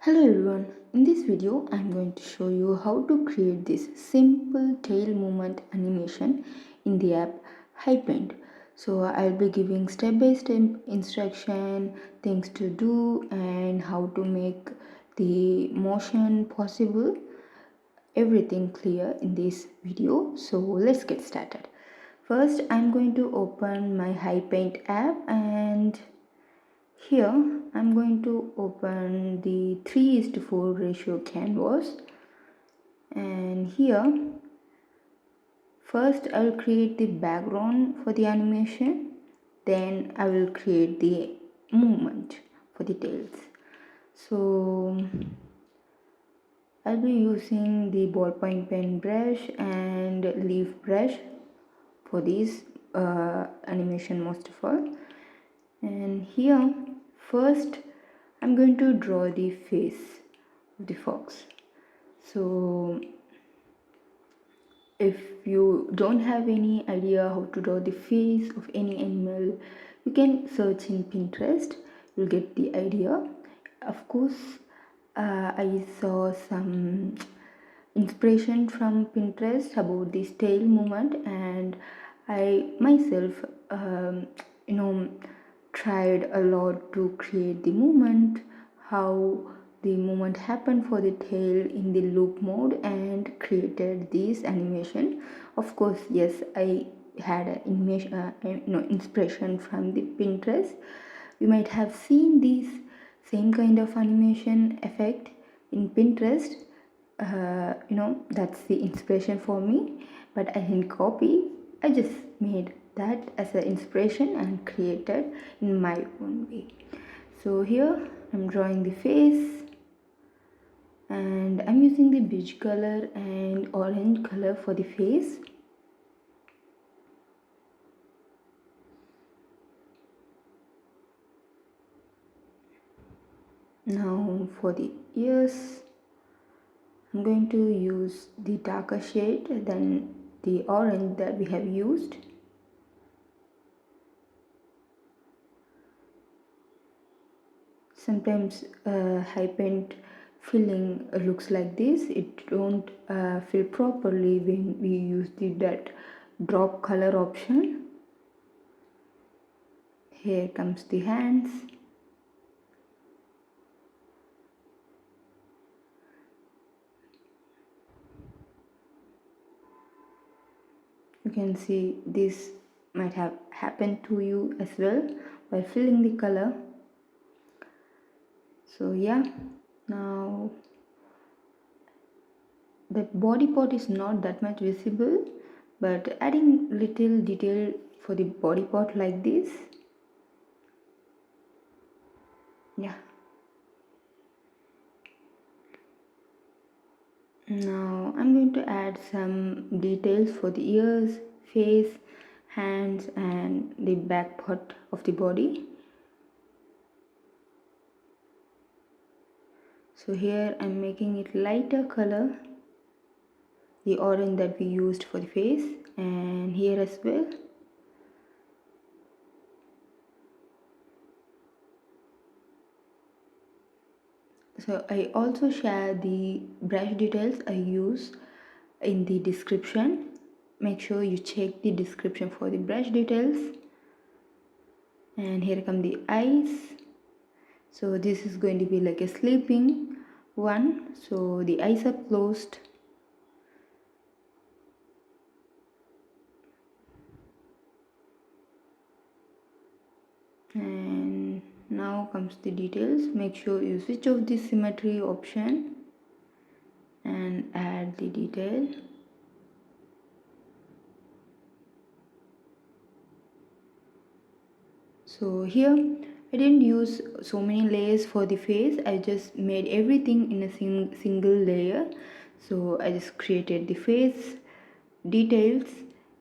Hello everyone, in this video I'm going to show you how to create this simple tail movement animation in the app Hipaint. So I'll be giving step by step instruction, things to do and how to make the motion possible, everything clear in this video. So let's get started. First I'm going to open my Hipaint app and here I'm going to open the 3:4 ratio canvas, and here first I'll create the background for the animation, then I will create the movement for the tails. So I'll be using the ballpoint pen brush and leaf brush for this animation most of all. And here first I'm going to draw the face of the fox. So if you don't have any idea how to draw the face of any animal, you can search in Pinterest, you'll get the idea. Of course, I saw some inspiration from Pinterest about this tail movement, and I myself you know tried a lot to create the movement, how the movement happened for the tail in the loop mode, and created this animation. Of course, yes, I had inspiration from the Pinterest. You might have seen this same kind of animation effect in Pinterest. That's the inspiration for me, but I didn't copy. I just made that as an inspiration and created in my own way. So here I'm drawing the face, and I'm using the beige color and orange color for the face. Now for the ears, I'm going to use the darker shade than the orange that we have used. Sometimes Hipaint filling looks like this. It don't fill properly when we use that drop color option. Here comes the hands. You can see this might have happened to you as well while filling the color. So yeah, now that body part is not that much visible, but adding little detail for the body part like this, yeah. Now I'm going to add some details for the ears, face, hands and the back part of the body. So here I'm making it lighter color, the orange that we used for the face, and here as well. So I also share the brush details I use in the description. Make sure you check the description for the brush details. And here come the eyes. So this is going to be like a sleeping one, so the eyes are closed. And now comes the details. Make sure you switch off the symmetry option and add the detail. So here I didn't use so many layers for the face. I just made everything in a single layer. So I just created the face details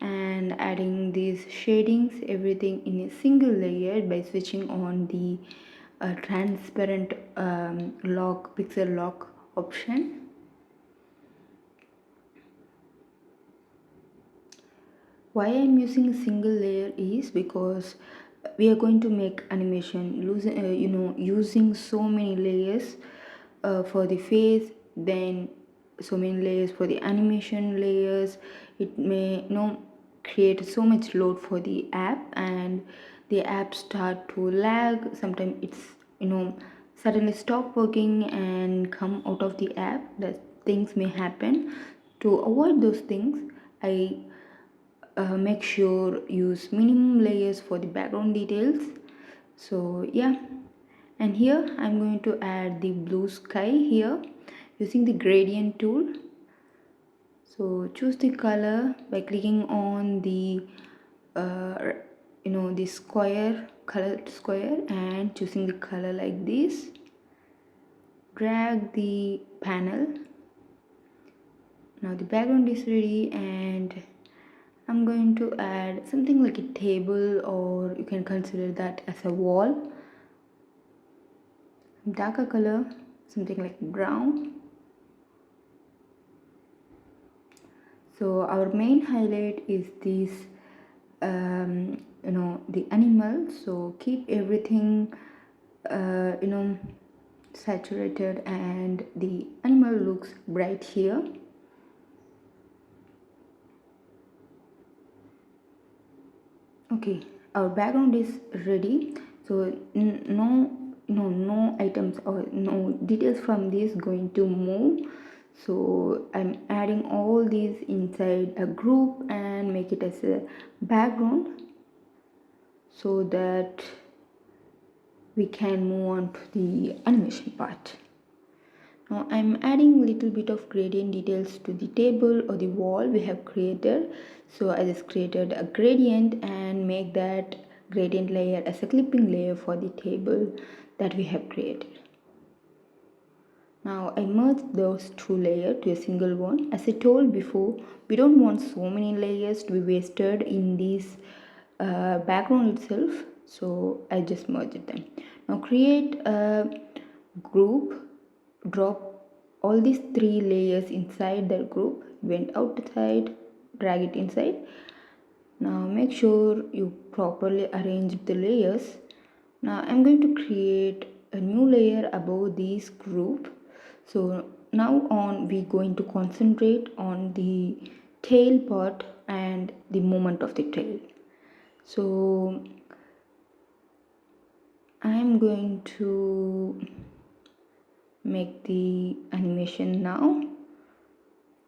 and adding these shadings, everything in a single layer by switching on the transparent pixel lock option. Why I'm using a single layer is because we are going to make animation using so many layers. for the face, then so many layers for the animation layers. It may create so much load for the app, and the app start to lag. Sometimes it's suddenly stop working and come out of the app. That things may happen. To avoid those things, I make sure use minimum layers for the background details. So yeah, and here I'm going to add the blue sky here using the gradient tool. So choose the color by clicking on the the square, colored square, and choosing the color like this. Drag the panel. Now the background is ready, and I'm going to add something like a table, or you can consider that as a wall. Darker color, something like brown. So our main highlight is this the animal, so keep everything saturated, and the animal looks bright here. Okay, our background is ready. So no items or no details from this going to move. So I'm adding all these inside a group and make it as a background, so that we can move on to the animation part. Now I'm adding little bit of gradient details to the table or the wall we have created. So I just created a gradient and make that gradient layer as a clipping layer for the table that we have created. Now I merged those two layers to a single one. As I told before, we don't want so many layers to be wasted in this background itself, so I just merged them. Now create a group, drop all these three layers inside that group, went outside, drag it inside. Now make sure you properly arrange the layers. Now I'm going to create a new layer above this group. So now on we're going to concentrate on the tail part and the movement of the tail. So I'm going to make the animation now.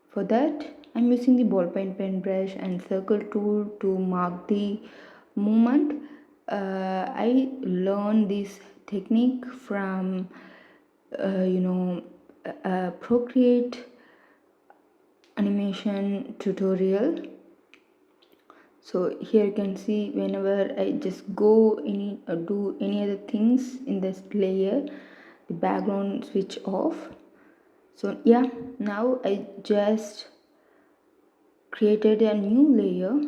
For that, I'm using the ballpoint pen brush and circle tool to mark the movement. I learned this technique from Procreate animation tutorial. So here you can see whenever I just go any or do any other things in this layer, the background switch off. So yeah, now I just created a new layer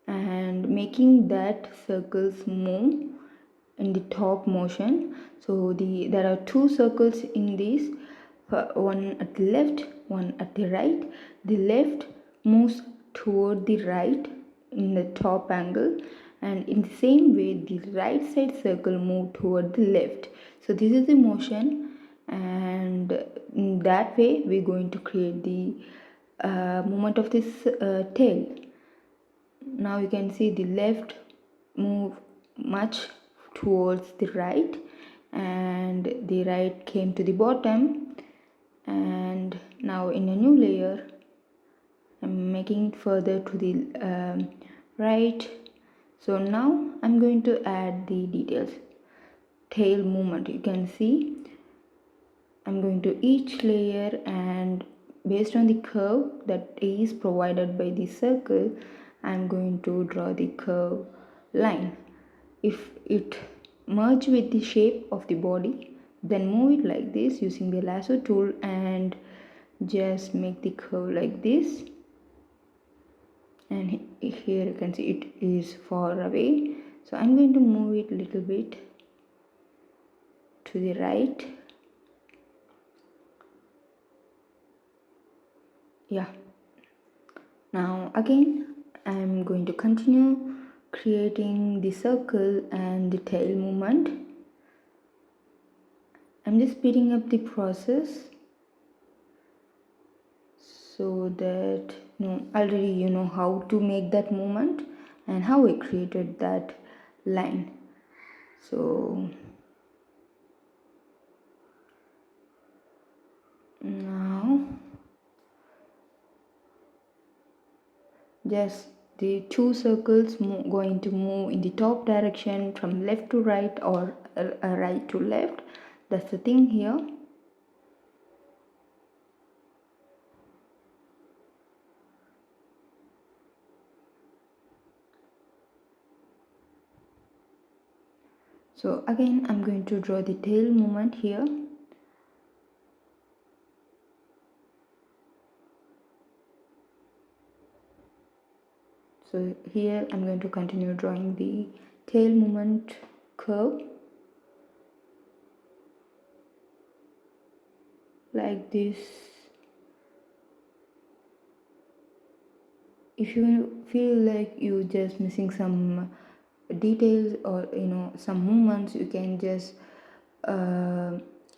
and making that circles move in the top motion. So there are two circles in this, one at the left, one at the right. The left moves toward the right in the top angle, and in the same way the right side circle move toward the left. So this is the motion, and in that way we're going to create the movement of this tail. Now you can see the left move much towards the right, and the right came to the bottom. And now in a new layer I'm making it further to the right. So now I'm going to add the details. Tail movement, you can see I'm going to each layer, and based on the curve that is provided by the circle, I'm going to draw the curve line. If it merge with the shape of the body, then move it like this using the lasso tool and just make the curve like this. And here you can see it is far away, so I'm going to move it a little bit to the right. Yeah, now again I'm going to continue creating the circle and the tail movement, I'm just speeding up the process so that already you know how to make that movement and how I created that line. So now just the two circles going to move in the top direction from left to right or right to left. That's the thing here. So again I'm going to draw the tail movement here. So here I'm going to continue drawing the tail movement curve like this. If you feel like you just missing some details or some movements, you can just uh,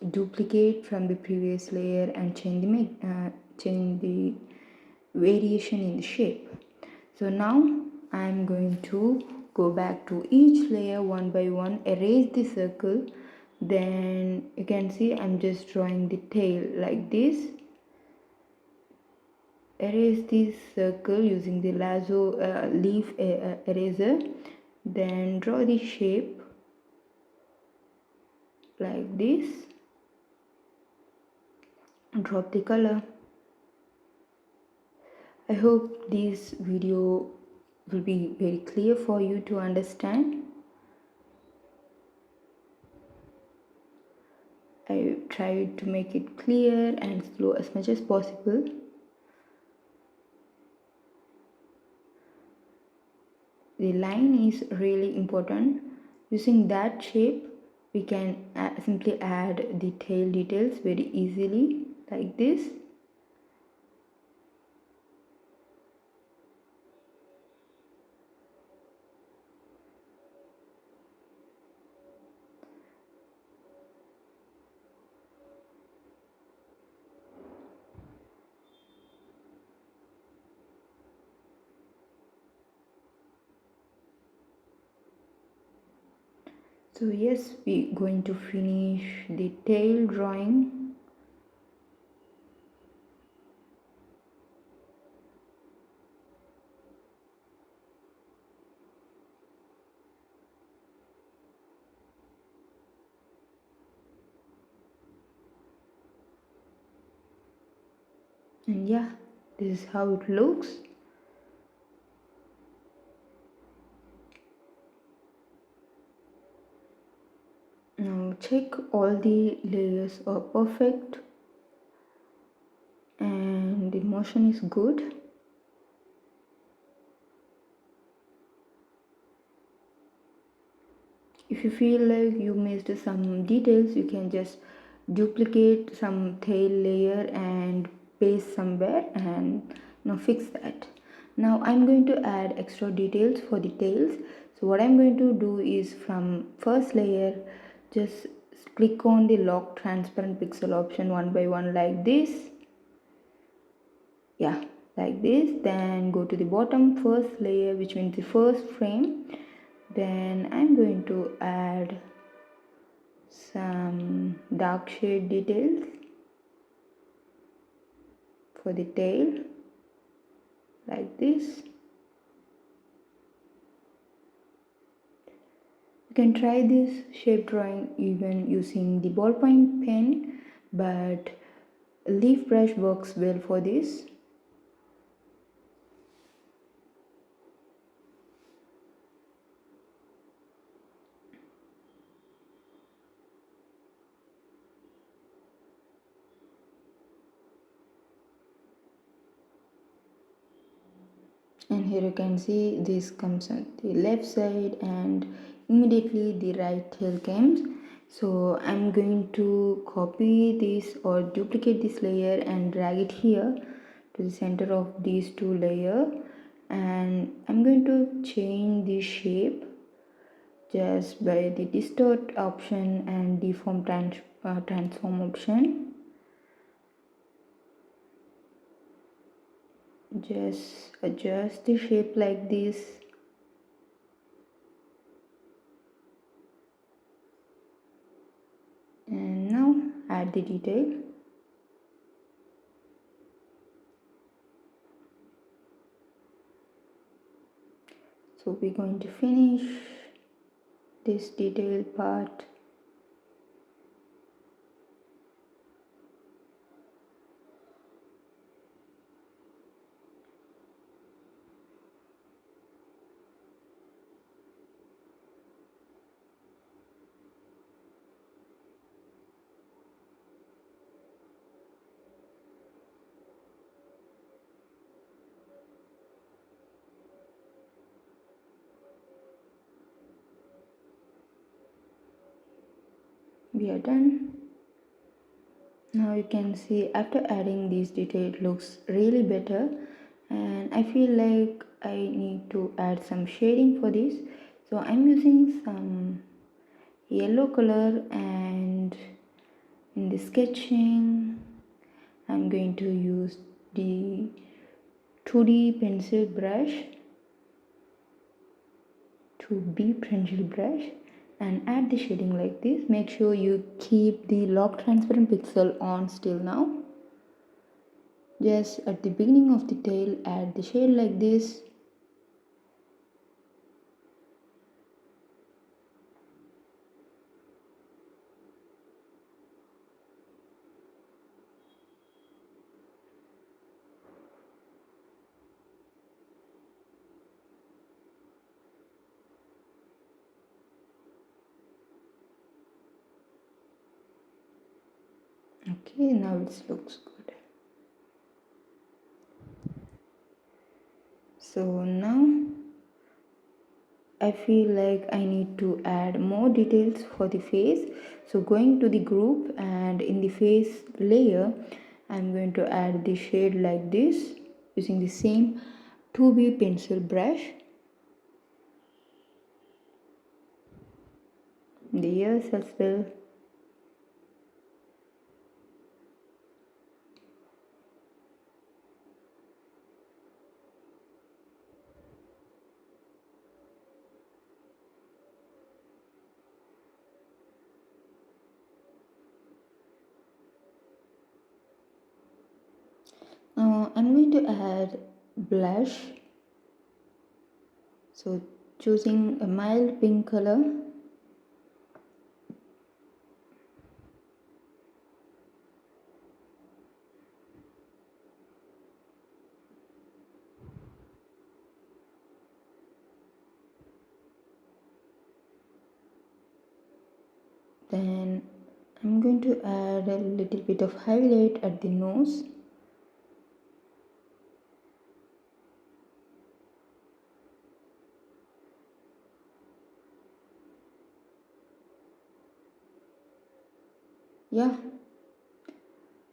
duplicate from the previous layer and change the variation in the shape. So now I'm going to go back to each layer one by one, erase the circle. Then you can see I'm just drawing the tail like this. Erase this circle using the lasso leaf eraser. Then draw the shape like this. Drop the color. I hope this video will be very clear for you to understand. I tried to make it clear and slow as much as possible. The line is really important. Using that shape, we can simply add the tail details very easily like this. So yes, we're going to finish the tail drawing. And yeah, this is how it looks. Now check all the layers are perfect and the motion is good. If you feel like you missed some details, you can just duplicate some tail layer and paste somewhere and fix that. Now I'm going to add extra details for the tails. So what I'm going to do is from first layer, just click on the lock transparent pixel option one by one like this. Yeah, like this. Then go to the bottom first layer, which means the first frame. Then I'm going to add some dark shade details for the tail like this. You can try this shape drawing even using the ballpoint pen, but leaf brush works well for this. And here you can see this comes on the left side and immediately the right tail comes. So I'm going to copy this or duplicate this layer and drag it here to the center of these two layers, and I'm going to change the shape just by the distort option and deform transform option. Just adjust the shape like this. And now add the detail. So we're going to finish this detail part. We are done. Now you can see after adding this detail it looks really better, and I feel like I need to add some shading for this. So I'm using some yellow color, and in the sketching I'm going to use the 2D pencil brush, 2B pencil brush, and add the shading like this. Make sure you keep the lock transparent pixel on still. Now just at the beginning of the tail add the shade like this. Okay, now it looks good. So now I feel like I need to add more details for the face. So going to the group, and in the face layer I'm going to add the shade like this using the same 2B pencil brush. The ears as well. Now I'm going to add blush. So choosing a mild pink color. Then I'm going to add a little bit of highlight at the nose. Yeah,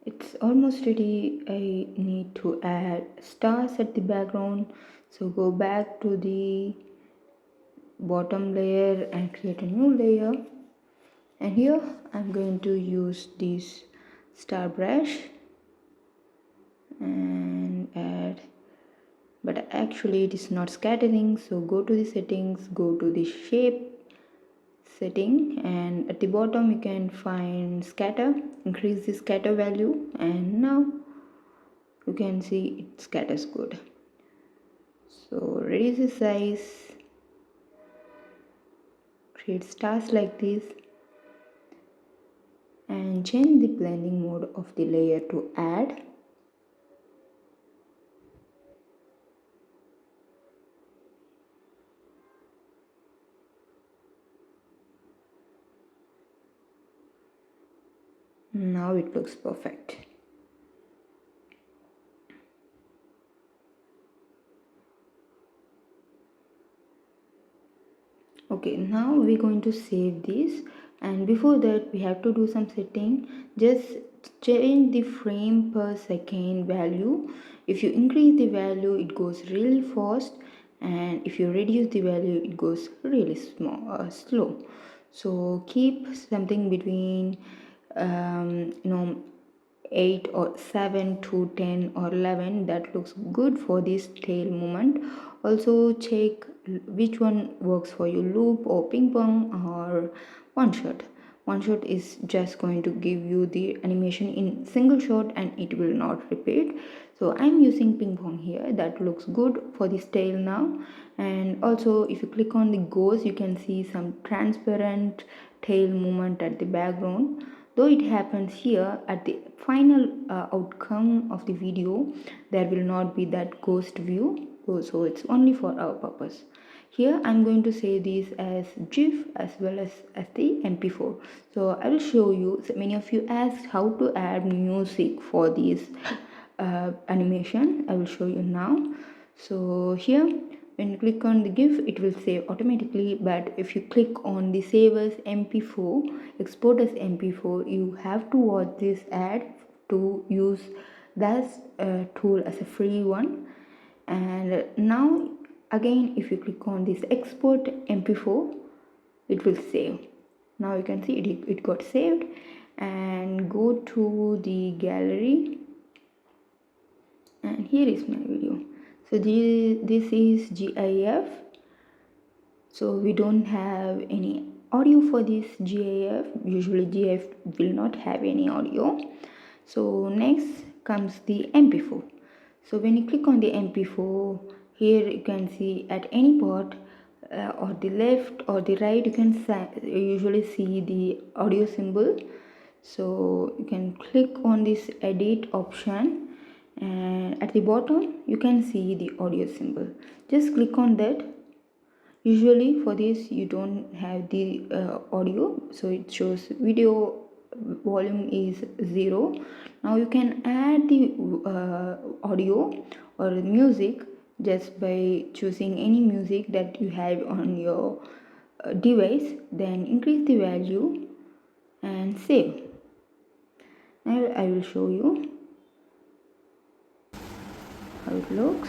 it's almost ready. I need to add stars at the background. So go back to the bottom layer and create a new layer. And here I'm going to use this star brush and add, but actually it is not scattering. So go to the settings, go to the shape setting, and at the bottom you can find scatter. Increase the scatter value, and now you can see it scatters good. So reduce the size, create stars like this, and change the blending mode of the layer to add. Now it looks perfect. Okay, now we're going to save this, and before that we have to do some setting. Just change the frame per second value. If you increase the value it goes really fast, and if you reduce the value it goes really slow. So keep something between you know 8 or 7 to 10 or 11, that looks good for this tail movement. Also check which one works for you, loop or ping pong or one shot. One shot is just going to give you the animation in single shot and it will not repeat. So I'm using ping pong here. That looks good for this tail now. And also if you click on the ghost, you can see some transparent tail movement at the background. Though it happens here, at the final outcome of the video there will not be that ghost view, so it's only for our purpose. Here I'm going to say this as GIF as well as the MP4. So I will show you. So many of you asked how to add music for this animation. I will show you now. So here when you click on the GIF, it will save automatically, but if you click on the save as MP4, export as MP4, you have to watch this ad to use that tool as a free one. And now again if you click on this export MP4, it will save. Now you can see it got saved. And go to the gallery, and here is my video. So this is GIF. So we don't have any audio for this GIF. Usually GIF will not have any audio. So next comes the MP4. So when you click on the MP4, here you can see at any part or the left or the right, you can usually see the audio symbol. So you can click on this edit option, and at the bottom you can see the audio symbol. Just click on that. Usually for this you don't have the audio, so it shows video volume is 0. Now you can add the audio or music just by choosing any music that you have on your device, then increase the value and save. Now I will show you how it looks.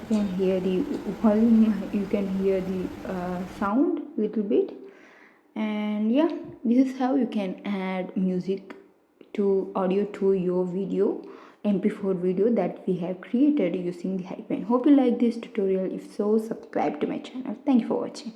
You can hear the volume, you can hear the sound little bit. And yeah, this is how you can add music to audio to your video, MP4 video that we have created using the Hipaint. Hope you like this tutorial. If so, subscribe to my channel. Thank you for watching.